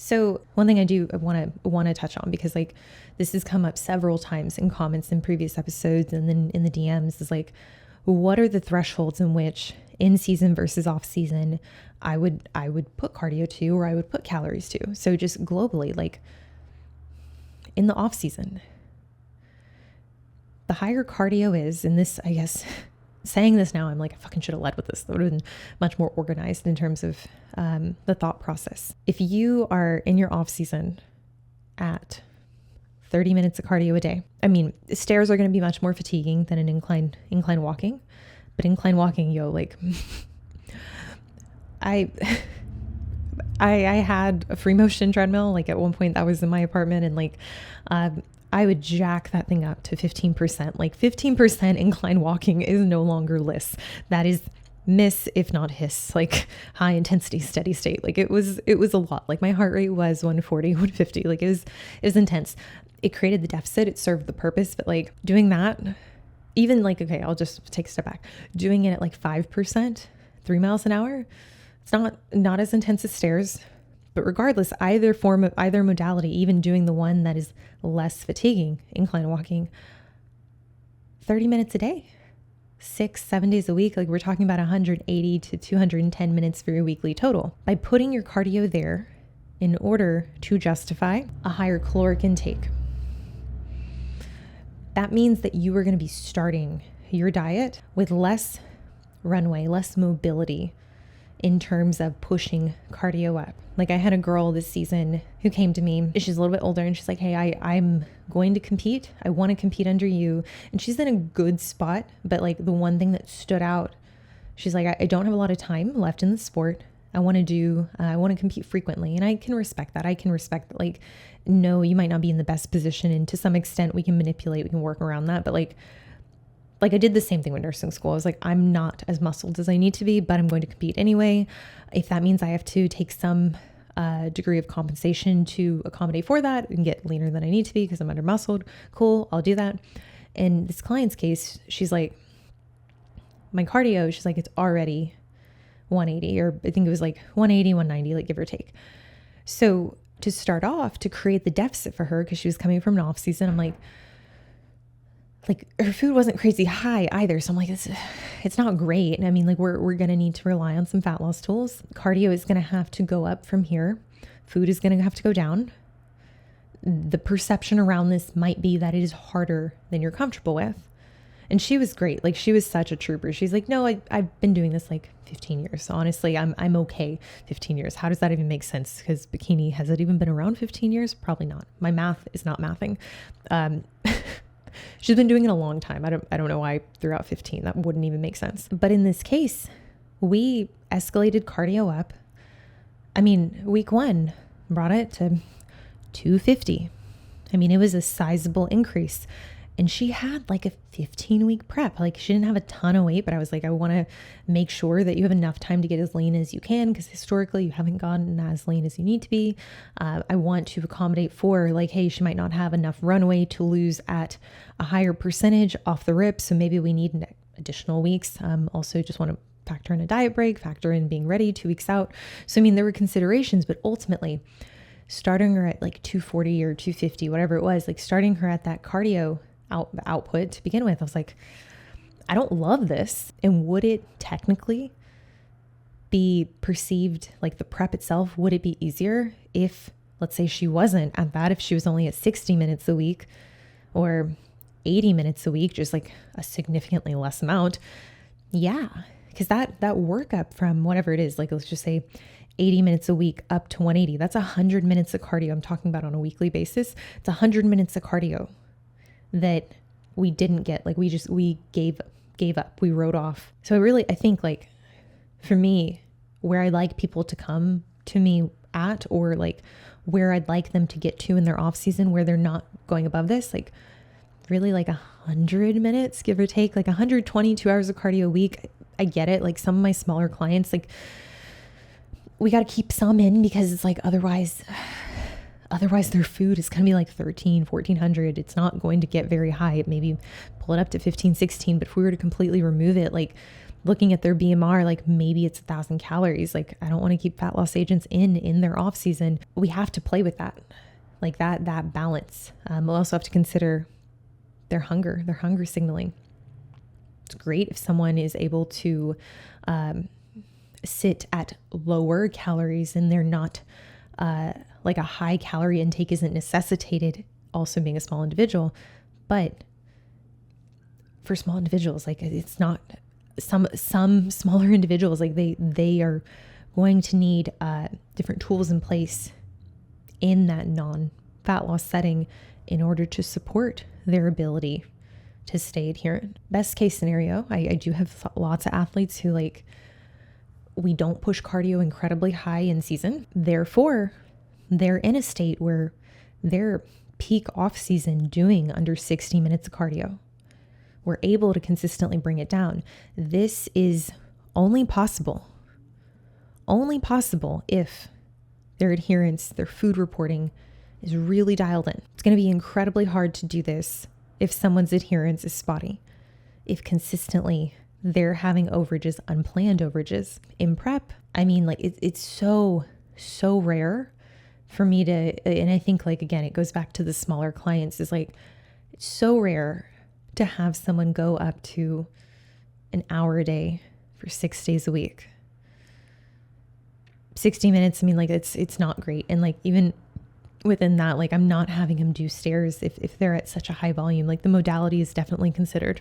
So one thing I do want to touch on, because like this has come up several times in comments in previous episodes and then in the DMs, is like, what are the thresholds in which in season versus off season I would put cardio to, or I would put calories to? So just globally, like in the off season, the higher cardio is, and this, I guess, saying this now, I'm like, I fucking should have led with this. That would have been much more organized in terms of the thought process. If you are in your off season at 30 minutes of cardio a day, I mean, stairs are going to be much more fatiguing than an incline walking, but incline walking, like I had a free motion treadmill. Like at one point that was in my apartment, and like, I would jack that thing up to 15%. Like 15% incline walking is no longer LISS. That is miss, if not hiss, like high intensity, steady state. Like it was a lot. Like my heart rate was 140, 150. Like it was intense. It created the deficit. It served the purpose. But like doing that, even like, okay, I'll just take a step back. Doing it at like 5%, 3 miles an hour, it's not as intense as stairs. But regardless, either modality, even doing the one that is less fatiguing, incline walking, 30 minutes a day, 6-7 days a week, like we're talking about 180 to 210 minutes for your weekly total. By putting your cardio there in order to justify a higher caloric intake, that means that you are going to be starting your diet with less runway, less mobility in terms of pushing cardio up. Like I had a girl this season who came to me. She's a little bit older and she's like, hey, I'm going to compete. I want to compete under you. And she's in a good spot. But like the one thing that stood out, she's like, I don't have a lot of time left in the sport. I want to compete frequently. And I can respect that. I can respect that. Like, no, you might not be in the best position. And to some extent we can manipulate, we can work around that. But like I did the same thing with nursing school. I was like, I'm not as muscled as I need to be, but I'm going to compete anyway. If that means I have to take some degree of compensation to accommodate for that and get leaner than I need to be because I'm under muscled, cool, I'll do that. In this client's case, she's like, my cardio, she's like, it's already 180, or I think it was like 180, 190, like give or take. So to start off, to create the deficit for her, because she was coming from an off season, I'm like her food wasn't crazy high either. So I'm like, it's not great. And I mean, like we're going to need to rely on some fat loss tools. Cardio is going to have to go up from here. Food is going to have to go down. The perception around this might be that it is harder than you're comfortable with. And she was great. Like she was such a trooper. She's like, no, I've been doing this like 15 years. So honestly, I'm okay. 15 years. How does that even make sense? Because bikini, has it even been around 15 years? Probably not. My math is not mathing. She's been doing it a long time. I don't know why I threw out 15. That wouldn't even make sense. But in this case, we escalated cardio up. I mean, week 1 brought it to 250. I mean, it was a sizable increase. And she had like a 15-week prep. Like she didn't have a ton of weight, but I was like, I want to make sure that you have enough time to get as lean as you can, because historically you haven't gotten as lean as you need to be. I want to accommodate for like, hey, she might not have enough runway to lose at a higher percentage off the rip. So maybe we need additional weeks. Also just want to factor in a diet break, factor in being ready 2 weeks out. So, I mean, there were considerations, but ultimately starting her at like 240 or 250, whatever it was, like starting her at that cardio output to begin with, I was like, I don't love this. And would it technically be perceived, like the prep itself, would it be easier if, let's say, she wasn't at that, if she was only at 60 minutes a week or 80 minutes a week, just like a significantly less amount? Yeah, because that workup from whatever it is, like let's just say 80 minutes a week up to 180, that's 100 minutes of cardio I'm talking about on a weekly basis. It's 100 minutes of cardio that we didn't get. Like we gave up, we wrote off. So I think like for me, where I like people to come to me at, or like where I'd like them to get to in their off season, where they're not going above this, like really like 100 minutes, give or take, like 122 hours of cardio a week. I get it. Like some of my smaller clients, like we got to keep some in, because it's like, otherwise their food is going to be like 1,400. It's not going to get very high. Maybe pull it up to 15, 16. But if we were to completely remove it, like looking at their BMR, like maybe it's 1,000 calories. Like I don't want to keep fat loss agents in their off season. We have to play with that, like that balance. We'll also have to consider their hunger signaling. It's great if someone is able to sit at lower calories and they're not like a high calorie intake isn't necessitated, also being a small individual. But for small individuals, like it's not some smaller individuals, like they are going to need different tools in place in that non-fat loss setting in order to support their ability to stay adherent. Best case scenario, I do have lots of athletes who like, we don't push cardio incredibly high in season. Therefore, they're in a state where they're peak off season doing under 60 minutes of cardio. We're able to consistently bring it down. This is only possible if their adherence, their food reporting is really dialed in. It's going to be incredibly hard to do this if someone's adherence is spotty, if consistently they're having overages, unplanned overages. In prep, I mean, like it's so rare for me to, and I think like, again, it goes back to the smaller clients, is like, it's so rare to have someone go up to an hour a day for 6 days a week. 60 minutes, I mean, like it's not great. And like, even within that, like I'm not having them do stairs if they're at such a high volume. Like the modality is definitely considered.